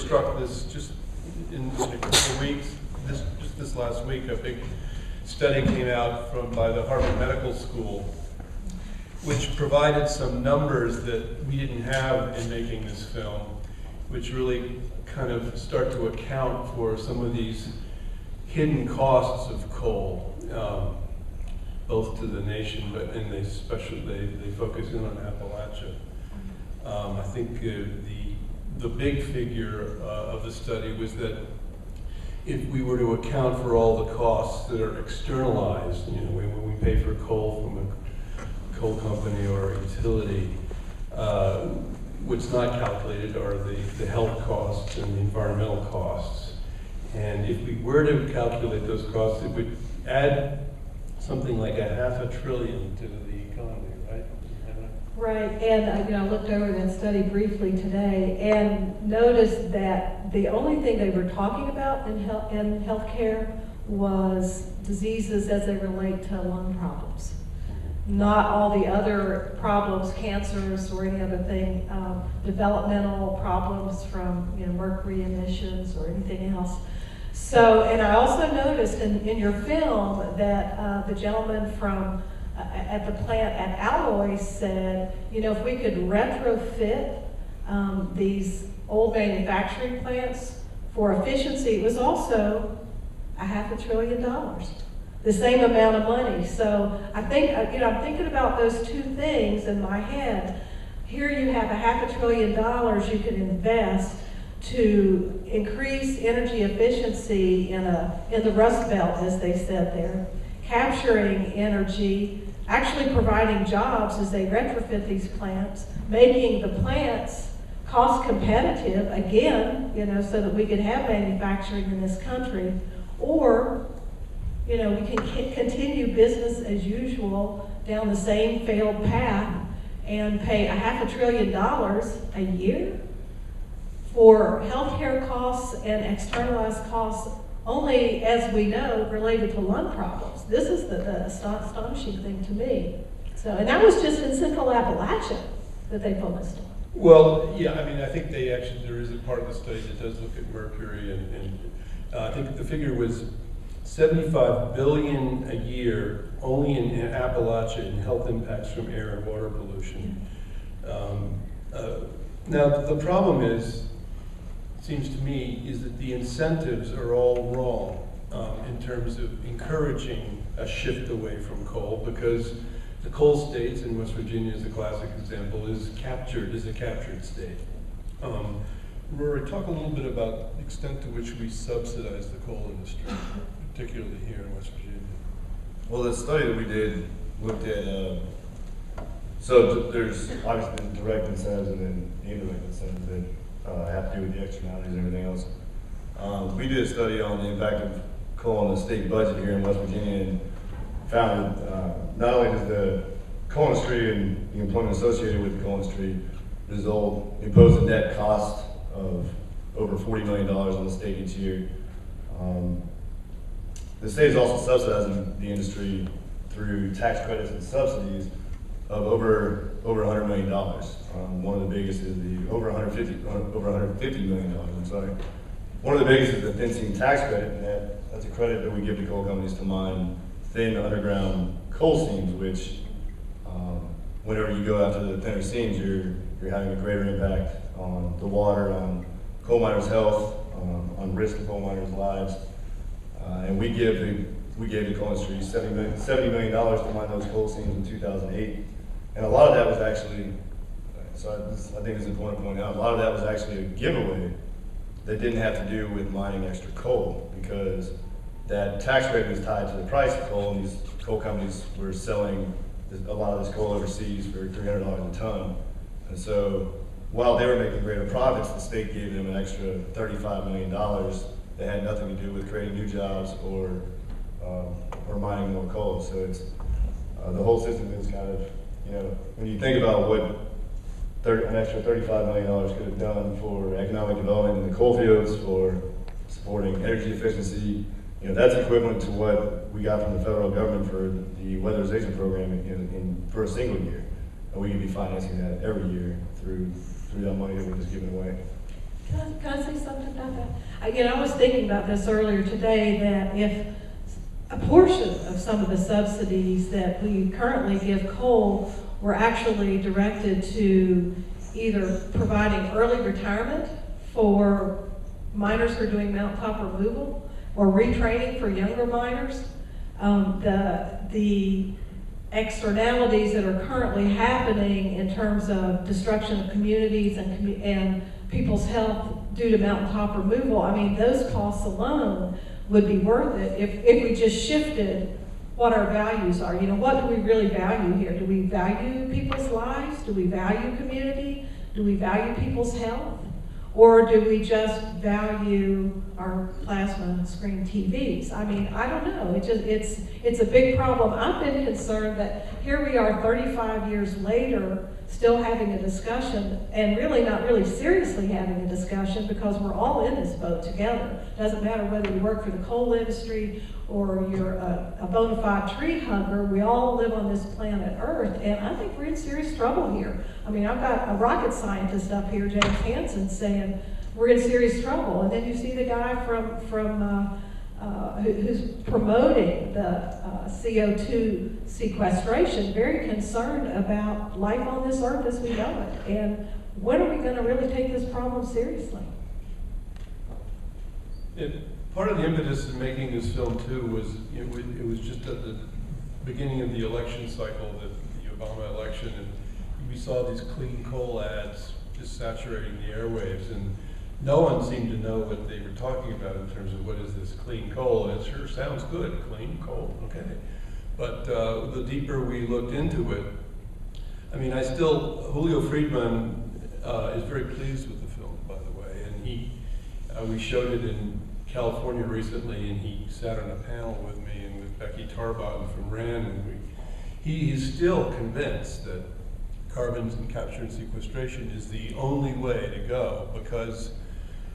struck this just in a couple of weeks. Just this last week, a big study came out by the Harvard Medical School, which provided some numbers that we didn't have in making this film, which really kind of start to account for some of these hidden costs of coal, both to the nation, but and they focus in on Appalachia. I think the big figure of the study was that if we were to account for all the costs that are externalized, when we pay for coal from a coal company or a utility, what's not calculated are the health costs and the environmental costs. And if we were to calculate those costs, it would add something like $500 billion to the economy, right? Right, and I looked over that study briefly today and noticed that the only thing they were talking about in healthcare was diseases as they relate to lung problems. Not all the other problems, cancers or any other thing, developmental problems from mercury emissions or anything else. So, and I also noticed in your film that the gentleman from at the plant at Alloy said, if we could retrofit these old manufacturing plants for efficiency, it was also $500 billion, the same amount of money. So I think, I'm thinking about those two things in my head. Here you have $500 billion you can invest to increase energy efficiency in the Rust Belt, as they said there, capturing energy, actually providing jobs as they retrofit these plants, making the plants cost competitive again, so that we can have manufacturing in this country, or we can continue business as usual down the same failed path and pay $500 billion a year for healthcare costs and externalized costs, only, as we know, related to lung problems. This is the astonishing thing to me. So, and that was just in Central Appalachia that they focused on. Well, yeah, I think there is a part of the study that does look at mercury, and I think the figure was $75 billion a year only in Appalachia in health impacts from air and water pollution. Now, the problem seems to me, is that the incentives are all wrong in terms of encouraging a shift away from coal, because the coal states, and West Virginia is a classic example, is a captured state. Rory, talk a little bit about the extent to which we subsidize the coal industry, particularly here in West Virginia. Well, the study that we did looked at, so there's obviously direct incentives and then indirect incentives that have to do with the externalities and everything else. We did a study on the impact of coal on the state budget here in West Virginia and found that not only does the coal industry and the employment associated with the coal industry impose a net cost of over $40 million on the state each year. The state is also subsidizing the industry through tax credits and subsidies of over $100 million. One of the biggest is the over $150 million. I'm sorry. One of the biggest is the thin seam tax credit, and that's a credit that we give to coal companies to mine thin underground coal seams, which whenever you go after the thinner seams, you're having a greater impact on the water, on coal miners' health, on risk of coal miners' lives, and we gave the coal industry $70 million to mine those coal seams in 2008. And a lot of that was actually, I think it's important to point out, a lot of that was actually a giveaway that didn't have to do with mining extra coal, because that tax credit was tied to the price of coal, and these coal companies were selling a lot of this coal overseas for $300 a ton. And so while they were making greater profits, the state gave them an extra $35 million that had nothing to do with creating new jobs or mining more coal. So it's the whole system is kind of, when you think about what an extra $35 million could have done for economic development in the coal fields, for supporting energy efficiency, that's equivalent to what we got from the federal government for the weatherization program for a single year. And we could be financing that every year through that money that we're just giving away. Can I say something about that? I was thinking about this earlier today, that if a portion of some of the subsidies that we currently give coal were actually directed to either providing early retirement for miners who are doing mountaintop removal or retraining for younger miners, the externalities that are currently happening in terms of destruction of communities and people's health due to mountaintop removal, I mean, those costs alone would be worth it if we just shifted what our values are. What do we really value here? Do we value people's lives? Do we value community? Do we value people's health? Or do we just value our plasma screen TVs? I mean, I don't know. It's a big problem. I've been concerned that here we are 35 years later still having a discussion, and really not really seriously having a discussion, because we're all in this boat together. Doesn't matter whether you work for the coal industry or you're a bona fide tree hugger, we all live on this planet Earth, and I think we're in serious trouble here. I mean, I've got a rocket scientist up here, James Hansen, saying we're in serious trouble, and then you see the guy who's promoting the CO2 sequestration, very concerned about life on this earth as we know it. And when are we going to really take this problem seriously? Part of the impetus in making this film too was it was just at the beginning of the election cycle, the Obama election, and we saw these clean coal ads just saturating the airwaves, and no one seemed to know what they were talking about in terms of what is this clean coal. And it sure sounds good, clean coal, okay. But the deeper we looked into it, I mean, Julio Friedman is very pleased with the film, by the way, and we showed it in California recently, and he sat on a panel with me and with Becky Tarbotten from RAND, and he's still convinced that carbon capture and sequestration is the only way to go, because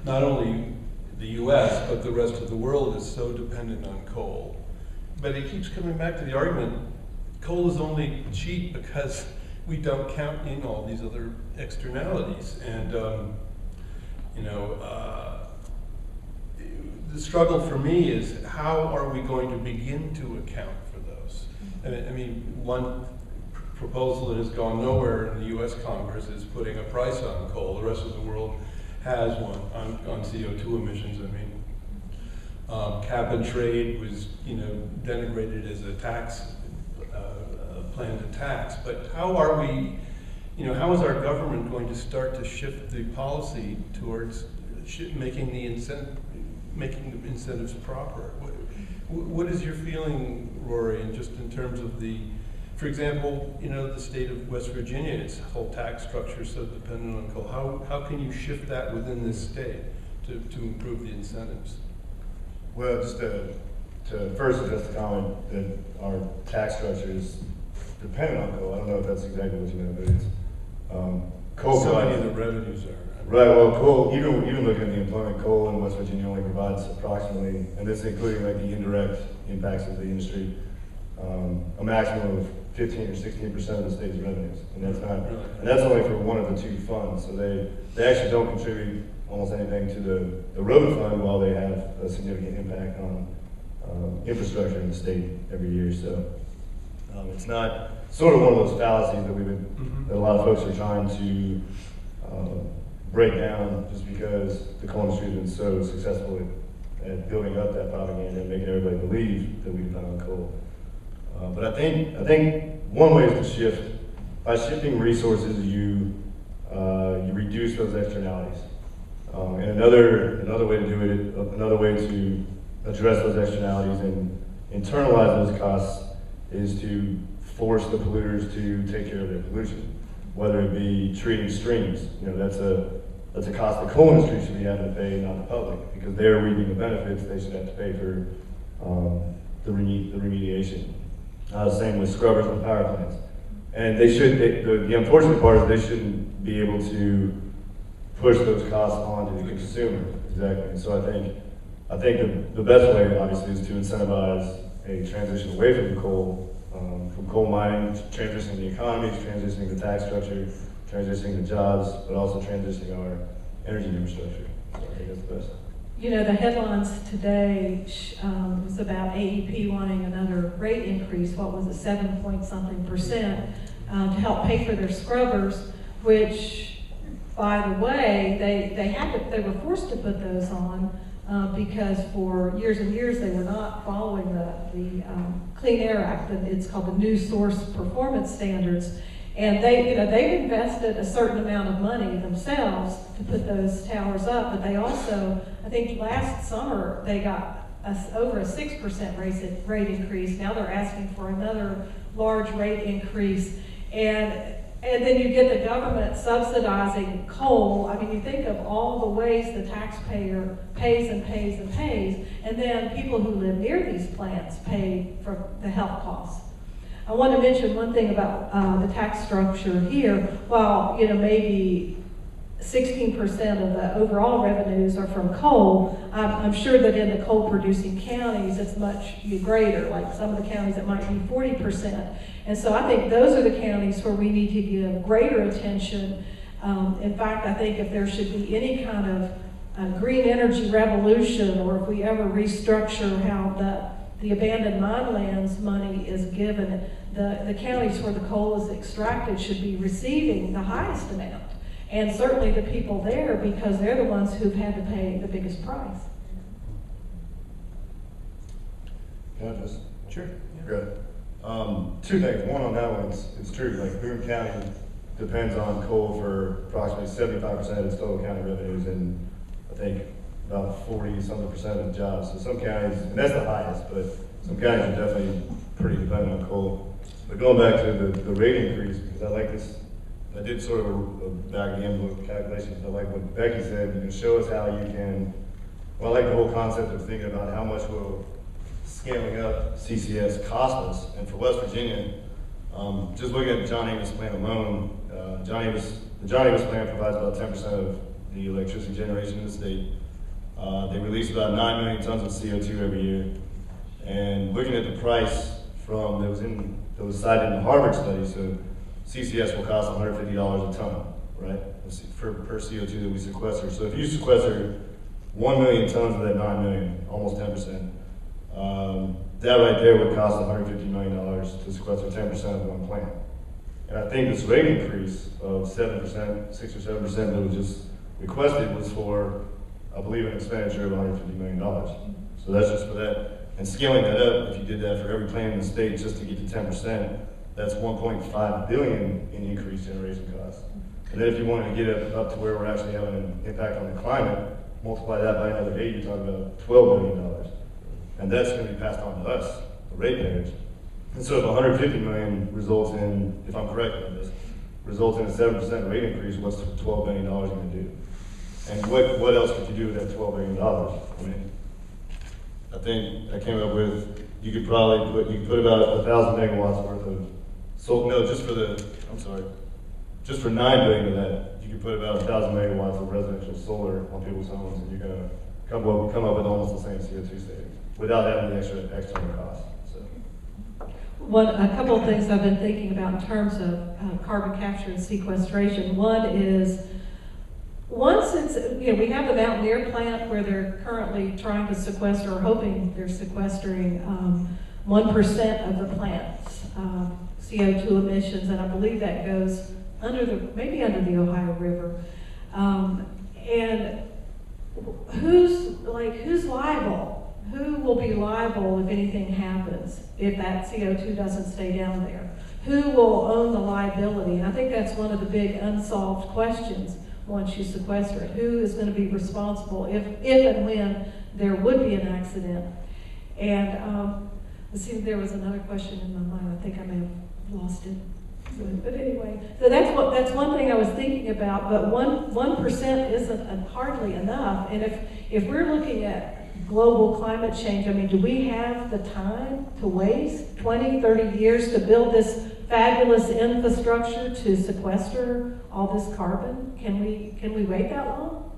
not only the US, but the rest of the world is so dependent on coal. But he keeps coming back to the argument, coal is only cheap because we don't count in all these other externalities. And the struggle for me is, how are we going to begin to account for those? And I mean, one proposal that has gone nowhere in the US Congress is putting a price on coal. The rest of the world has one on CO2 emissions. I mean, cap and trade was denigrated as a tax, plan to tax. But how are we, how is our government going to start to shift the policy towards making the incentives proper? What is your feeling, Rory, and just in terms of for example, the state of West Virginia, its whole tax structure is so dependent on coal. How can you shift that within this state to improve the incentives? Well, just to first address the comment that our tax structure is dependent on coal. I don't know if that's exactly what you meant, but it's coal. So many of the revenues are. Right, well, coal, even looking at the employment, coal in West Virginia only provides approximately, and this is including like the indirect impacts of the industry, a maximum of 15 or 16% of the state's revenues, and that's only for one of the two funds. So they actually don't contribute almost anything to the road fund, while they have a significant impact on infrastructure in the state every year. So it's not sort of one of those fallacies that a lot of folks are trying to break down, just because the coal industry has been so successful at building up that propaganda and making everybody believe that we depend on coal. But I think one way is to shift. By shifting resources, you reduce those externalities. And another way to do it, another way to address those externalities and internalize those costs, is to force the polluters to take care of their pollution. Whether it be treating streams, that's a cost the coal industry should be having to pay, not the public, because they're reaping the benefits. They should have to pay for the remediation. Same with scrubbers on power plants. And the unfortunate part is they shouldn't be able to push those costs onto the consumer. Exactly. And so I think the best way, obviously, is to incentivize a transition away from coal mining, transitioning the economy, transitioning the tax structure, transitioning the jobs, but also transitioning energy infrastructure. So I think that's the best. You know, the headlines today was about AEP wanting another rate increase. What was it, 7-point-something% to help pay for their scrubbers, which, by the way, they were forced to put those on because for years and years they were not following the Clean Air Act. It's called the New Source Performance Standards. And they've invested a certain amount of money themselves to put those towers up, but they also, I think last summer, they got over a 6% rate increase. Now they're asking for another large rate increase. And then you get the government subsidizing coal. I mean, you think of all the ways the taxpayer pays and pays and pays, and then people who live near these plants pay for the health costs. I want to mention one thing about the tax structure here. While maybe 16% of the overall revenues are from coal, I'm sure that in the coal-producing counties it's much greater. Like some of the counties it might be 40%. And so I think those are the counties where we need to give greater attention. In fact, I think if there should be any kind of green energy revolution, or if we ever restructure how the abandoned mine lands money is given, the counties where the coal is extracted should be receiving the highest amount. And certainly the people there, because they're the ones who've had to pay the biggest price. Can I just? Sure. Good. Two things. One, on that one, it's true. Like Boone County depends on coal for approximately 75% of its total county revenues, and I think about 40-something% of the jobs. So some counties, and that's the highest, but some counties are definitely pretty dependent on coal. But going back to the rate increase, because I like this, I did sort of a back of the envelope calculation. I like what Becky said. You can show us how you can. Well, I like the whole concept of thinking about how much will scaling up CCS cost us. And for West Virginia, just looking at the John Avis plant alone, the John Avis plant provides about 10% of the electricity generation in the state. They release about 9 million tons of CO2 every year. And looking at the price that was cited in the Harvard study, so CCS will cost $150 a ton, right, per CO2 that we sequester. So if you sequester 1 million tons of that 9 million, almost 10%, that right there would cost $150 million to sequester 10% of one plant. And I think this rate increase of 7%, 6 or 7% that was just requested was for, I believe, an expenditure of $150 million. So that's just for that. And scaling that up, if you did that for every plant in the state just to get to 10%, that's $1.5 billion in increased generation costs. And then if you wanted to get it up to where we're actually having an impact on the climate, multiply that by another 8, you're talking about $12 billion. And that's going to be passed on to us, the ratepayers. And so if $150 million results in, if I'm correct on this, results in a 7% rate increase, what's $12 billion going to do? And what else could you do with that $12 billion? I mean, I think I came up with, you could put about 1,000 megawatts worth of just for $9 billion of that, you could put about 1,000 megawatts of residential solar on people's homes, and you're going to come up with almost the same CO2 savings without having the extra external costs. A couple of things I've been thinking about in terms of carbon capture and sequestration. One is, once it's, we have the Mountaineer plant where they're currently trying to sequester, or hoping they're sequestering 1% of the plant's CO2 emissions, and I believe that goes maybe under the Ohio River. And who's liable? Who will be liable if anything happens, if that CO2 doesn't stay down there? Who will own the liability? And I think that's one of the big unsolved questions once you sequester it. Who is going to be responsible if and when there would be an accident? And let's see, there was another question in my mind. I think I may have lost it. But anyway, so that's one thing I was thinking about. But 1% isn't hardly enough. And if we're looking at global climate change, I mean, do we have the time to waste 20, 30 years to build this fabulous infrastructure to sequester all this carbon? Can we wait that long?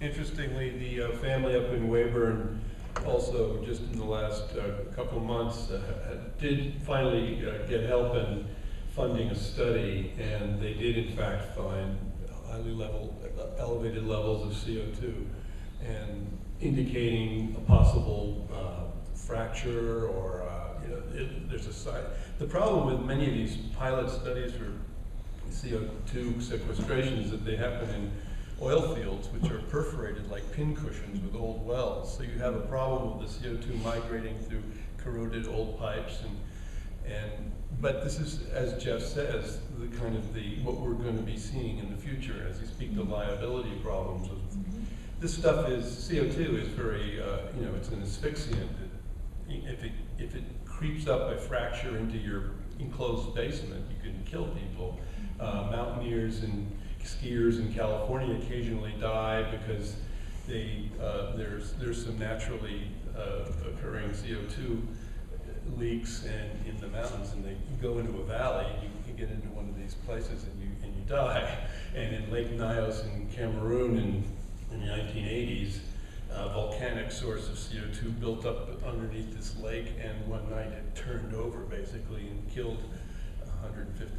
Interestingly, the family up in Weyburn also, just in the last couple of months, did finally get help in funding a study, and they did in fact find elevated levels of CO2, and indicating a possible fracture or there's a side. The problem with many of these pilot studies for CO2 sequestration is that they happen in oil fields which are perforated like pin cushions with old wells. So you have a problem with the CO2 migrating through corroded old pipes, but this is, as Jeff says, the kind of what we're going to be seeing in the future as you speak to liability problems. This stuff CO2 is very, it's an asphyxiant. If it creeps up by fracture into your enclosed basement, you can kill people. Mountaineers and skiers in California occasionally die because there's some naturally occurring CO2 leaks in the mountains, and you go into a valley, and you can get into one of these places and you die. And in Lake Nyos in Cameroon in the 1980s, a volcanic source of CO2 built up underneath this lake, and one night it turned over basically and killed 150,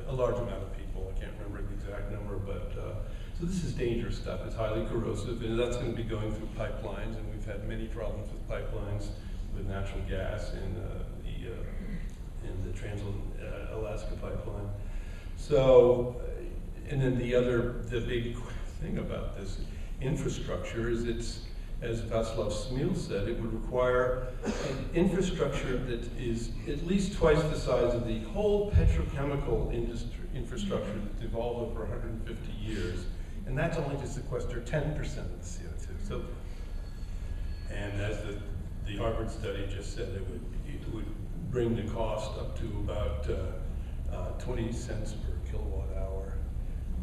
a large amount of people. I can't remember the exact number, but so this is dangerous stuff. It's highly corrosive, and that's going to be going through pipelines, and we've had many problems with pipelines with natural gas in the Trans-Alaska pipeline. So, and then the big thing about this infrastructure is as Václav Smil said, it would require an infrastructure that is at least twice the size of the whole petrochemical industry infrastructure that's evolved over 150 years, and that's only to sequester 10% of the CO2. So, and as the Harvard study just said, it would bring the cost up to about 20 cents per kilowatt hour,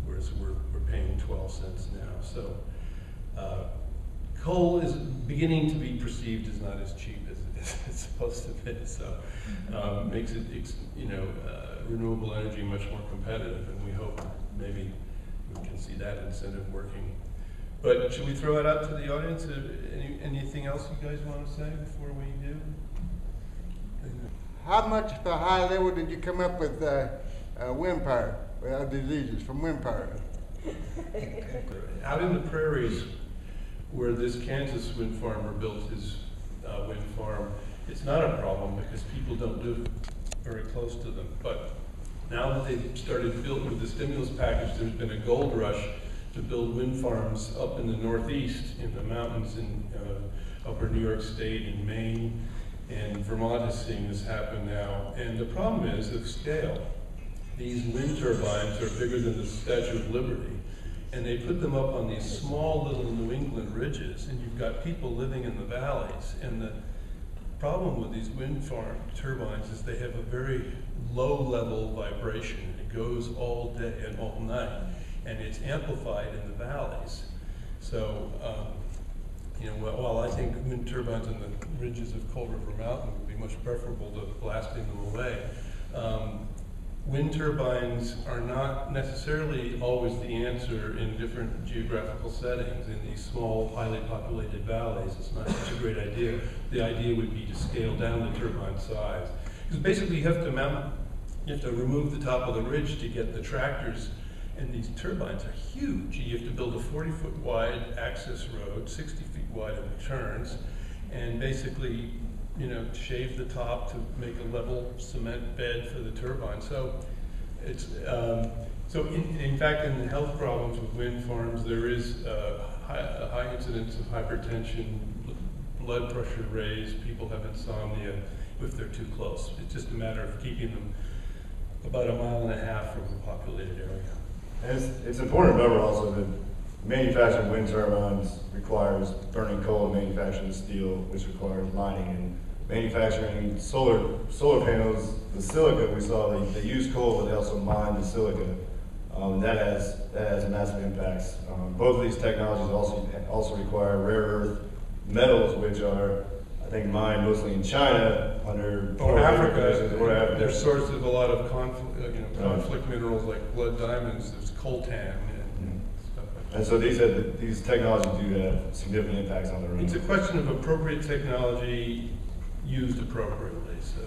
whereas we're paying 12 cents now. So coal is beginning to be perceived as not as cheap as it's supposed to be. So makes it, renewable energy much more competitive, and we hope maybe we can see that incentive working. But should we throw it out to the audience? Anything else you guys want to say before we do? How much for high level did you come up with wind power, diseases from wind power? Out in the prairies, where this Kansas wind farmer built his wind farm, it's not a problem because people don't live very close to them. But now that they've started building with the stimulus package, there's been a gold rush to build wind farms up in the Northeast, in the mountains in upper New York State and Maine, and Vermont is seeing this happen now. And the problem is of scale. These wind turbines are bigger than the Statue of Liberty, and they put them up on these small little New England ridges, and you've got people living in the valleys. And the problem with these wind farm turbines is they have a very low level vibration. It goes all day and all night, and it's amplified in the valleys. So, while I think wind turbines on the ridges of Cold River Mountain would be much preferable to blasting them away, wind turbines are not necessarily always the answer in different geographical settings. In these small, highly populated valleys, it's not such a great idea. The idea would be to scale down the turbine size. Because basically you have to remove the top of the ridge to get the tractors, and these turbines are huge. You have to build a 40-foot wide access road, 60 feet wide in the turns, and basically shave the top to make a level cement bed for the turbine. So it's in fact, in the health problems with wind farms, there is a high incidence of hypertension, blood pressure raised, people have insomnia if they're too close. It's just a matter of keeping them about 1.5 miles from the populated area. And it's important to remember also that manufacturing wind turbines requires burning coal to manufacture the steel, which requires mining. And manufacturing solar panels, the silica we saw, they use coal, but they also mine the silica. That has massive impacts. Both of these technologies also require rare earth metals, which are, I think, mined mostly in China under Africa. They're source of a lot of conflict minerals like blood diamonds. There's coltan and stuff like that. And so these technologies do have significant impacts on the road. It's a question of appropriate technology used appropriately. So